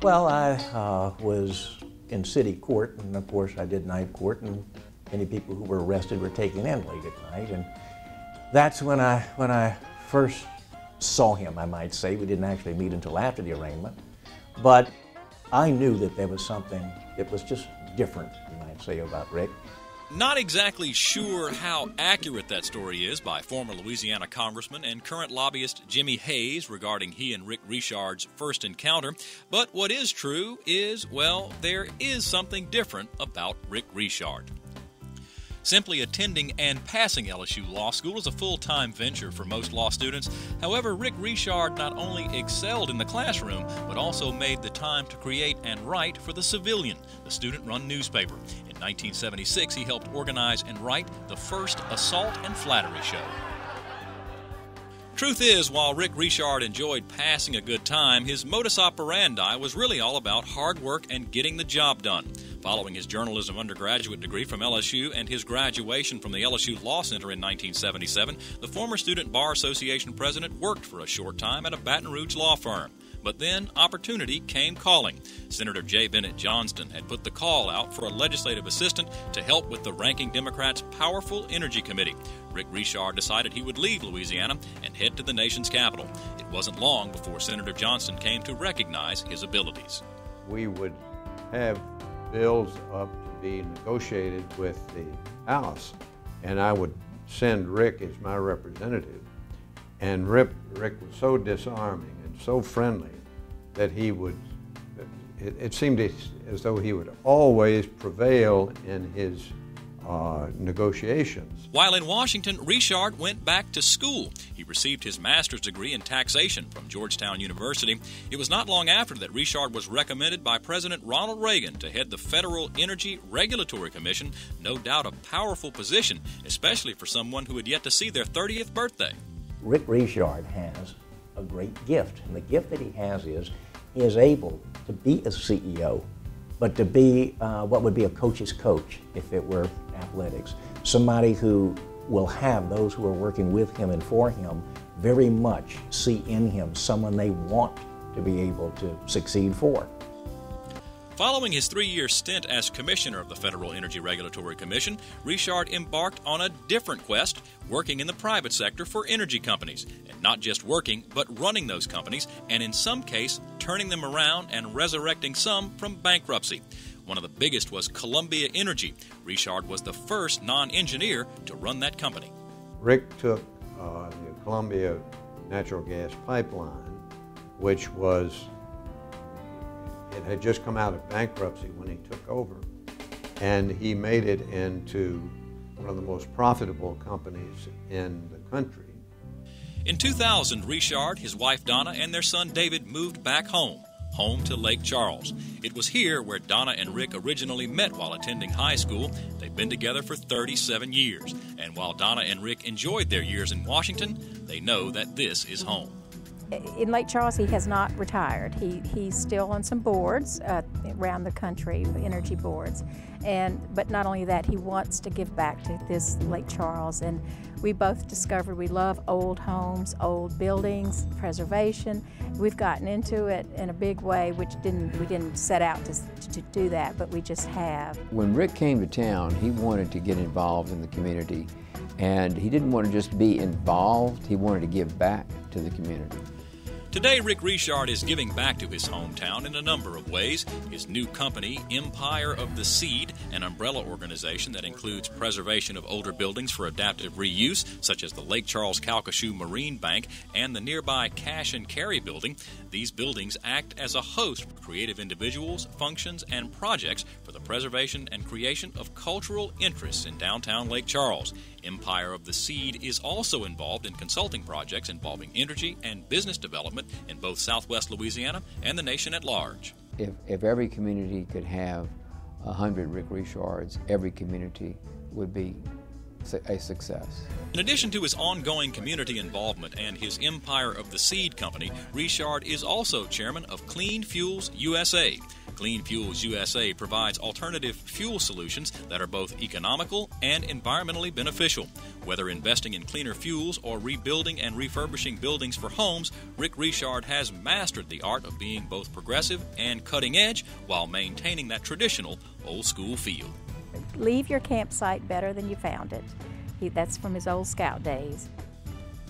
Well, I was in city court, and of course I did night court, and many people who were arrested were taken in late at night, and that's when I first saw him, I might say. We didn't actually meet until after the arraignment, but I knew that there was something that was just different, you might say, about Rick. Not exactly sure how accurate that story is by former Louisiana Congressman and current lobbyist Jimmy Hayes regarding he and Rick Richard's first encounter, but what is true is, well, there is something different about Rick Richard. Simply attending and passing LSU Law School is a full-time venture for most law students. However, Rick Richard not only excelled in the classroom, but also made the time to create and write for The Civilian, the student-run newspaper. In 1976, he helped organize and write the first Assault and Flattery show. Truth is, while Rick Richard enjoyed passing a good time, his modus operandi was really all about hard work and getting the job done. Following his journalism undergraduate degree from LSU and his graduation from the LSU Law Center in 1977, the former Student Bar Association president worked for a short time at a Baton Rouge law firm. But then opportunity came calling. Senator J. Bennett Johnston had put the call out for a legislative assistant to help with the ranking Democrats' powerful Energy Committee. Rick Richard decided he would leave Louisiana and head to the nation's capital. It wasn't long before Senator Johnston came to recognize his abilities. We would have bills up to be negotiated with the House, and I would send Rick as my representative. And Rick was so disarming and so friendly that he would, it seemed as though he would always prevail in his negotiations. While in Washington, Richard went back to school. He received his master's degree in taxation from Georgetown University. It was not long after that Richard was recommended by President Ronald Reagan to head the Federal Energy Regulatory Commission, no doubt a powerful position, especially for someone who had yet to see their 30th birthday. Rick Richard has a great gift, and the gift that he is he is able to be a CEO, but to be what would be a coach's coach if it were athletics. Somebody who will have those who are working with him and for him very much see in him someone they want to be able to succeed for. Following his 3-year stint as commissioner of the Federal Energy Regulatory Commission, Richard embarked on a different quest, working in the private sector for energy companies. And not just working, but running those companies, and in some case, turning them around and resurrecting some from bankruptcy. One of the biggest was Columbia Energy. Richard was the first non-engineer to run that company. Rick took the Columbia natural gas pipeline, which was, it had just come out of bankruptcy when he took over, and he made it into one of the most profitable companies in the country. In 2000, Richard, his wife Donna, and their son David moved back home to Lake Charles. It was here where Donna and Rick originally met while attending high school. They've been together for 37 years, and while Donna and Rick enjoyed their years in Washington, they know that this is home. In Lake Charles, he has not retired. He's still on some boards around the country, energy boards, but not only that, he wants to give back to this Lake Charles. And we both discovered we love old homes, old buildings, preservation. We've gotten into it in a big way, which we didn't set out to do that, but we just have. When Rick came to town, he wanted to get involved in the community, and he didn't want to just be involved, he wanted to give back to the community. Today, Rick Richard is giving back to his hometown in a number of ways. His new company, Empire of the Seed, an umbrella organization that includes preservation of older buildings for adaptive reuse, such as the Lake Charles Calcasieu Marine Bank and the nearby Cash and Carry building. These buildings act as a host for creative individuals, functions, and projects for the preservation and creation of cultural interests in downtown Lake Charles. Empire of the Seed is also involved in consulting projects involving energy and business development in both southwest Louisiana and the nation at large. If every community could have 100 Rick Richards, every community would be a success. In addition to his ongoing community involvement and his Empire of the Seed company, Richard is also chairman of Clean Fuels USA. Clean Fuels USA provides alternative fuel solutions that are both economical and environmentally beneficial. Whether investing in cleaner fuels or rebuilding and refurbishing buildings for homes, Rick Richard has mastered the art of being both progressive and cutting edge while maintaining that traditional old school feel. Leave your campsite better than you found it. That's from his old Scout days.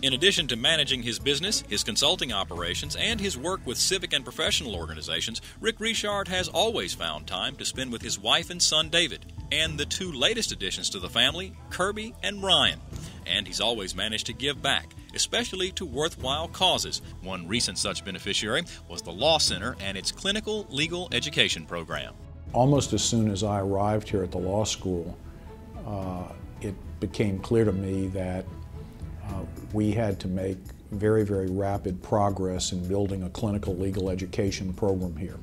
In addition to managing his business, his consulting operations, and his work with civic and professional organizations, Rick Richard has always found time to spend with his wife and son David, and the two latest additions to the family, Kirby and Ryan. And he's always managed to give back, especially to worthwhile causes. One recent such beneficiary was the Law Center and its clinical legal education program. Almost as soon as I arrived here at the law school, it became clear to me that we had to make very, very rapid progress in building a clinical legal education program here.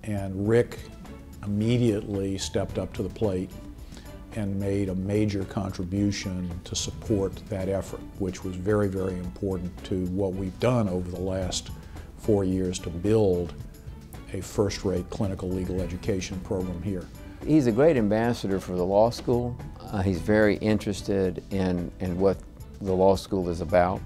And Rick immediately stepped up to the plate and made a major contribution to support that effort, which was very, very important to what we've done over the last 4 years to build a first-rate clinical legal education program here. He's a great ambassador for the law school. He's very interested in what the law school is about,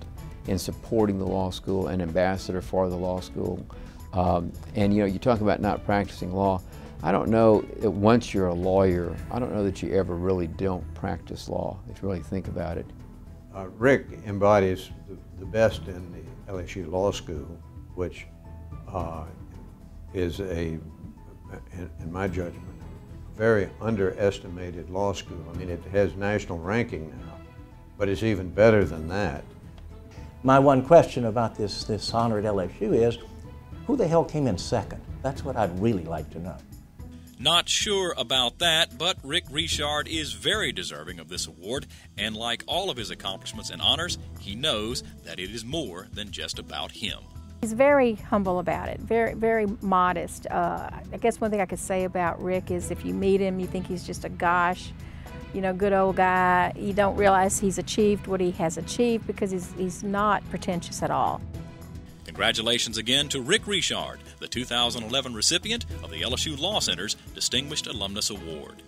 in supporting the law school, an ambassador for the law school. And you know, you talk about not practicing law. I don't know that once you're a lawyer, I don't know that you ever really don't practice law, if you really think about it. Rick embodies the best in the LSU Law School, which is in my judgment, a very underestimated law school. I mean, it has national ranking now, but it's even better than that. My one question about this honor at LSU is, who the hell came in second? That's what I'd really like to know. Not sure about that, but Rick Richard is very deserving of this award, and like all of his accomplishments and honors, he knows that it is more than just about him. He's very humble about it, very, very modest. I guess one thing I could say about Rick is if you meet him, you think he's just a gosh, you know, good old guy. You don't realize he's achieved what he has achieved because he's not pretentious at all. Congratulations again to Rick Richard, the 2011 recipient of the LSU Law Center's Distinguished Alumnus Award.